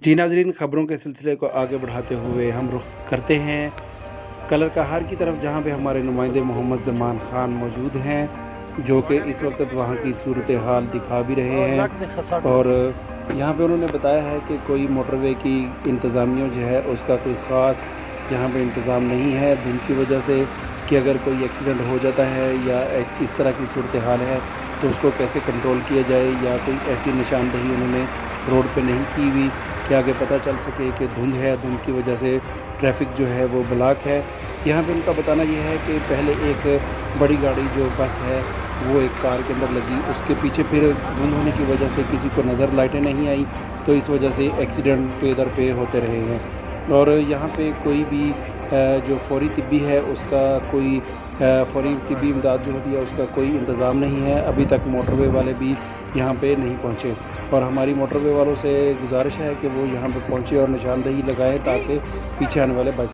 जी नाज़रीन, ख़बरों के सिलसिले को आगे बढ़ाते हुए हम रुख करते हैं कलर कहार की तरफ, जहां पे हमारे नुमाइंदे मोहम्मद ज़मान ख़ान मौजूद हैं, जो कि इस वक्त वहां की सूरत हाल दिखा भी रहे हैं। और यहां पे उन्होंने बताया है कि कोई मोटरवे की इंतज़ामिया जो है उसका कोई ख़ास यहाँ पे इंतज़ाम नहीं है धुंध की वजह से, कि अगर कोई एक्सीडेंट हो जाता है या इस तरह की सूरत हाल है तो उसको कैसे कंट्रोल किया जाए, या कोई ऐसी निशानदही उन्होंने रोड पे नहीं की हुई कि आगे पता चल सके कि धुंध है, धुंध की वजह से ट्रैफिक जो है वो ब्लॉक है। यहाँ पे उनका बताना ये है कि पहले एक बड़ी गाड़ी जो बस है वो एक कार के अंदर लगी, उसके पीछे फिर धुंध होने की वजह से किसी को नज़र लाइटें नहीं आई, तो इस वजह से एक्सीडेंट पे दर पे होते रहे हैं। और यहाँ पे कोई भी जो फौरी तिब्बी है उसका कोई फौरी तिब्बी इमदाद जो होती है उसका कोई इंतज़ाम नहीं है। अभी तक मोटरवे वाले भी यहाँ पे नहीं पहुँचे, और हमारी मोटरवे वालों से गुजारिश है कि वो यहाँ पे पहुँचे और निशानदही लगाएं ताकि पीछे आने वाले बच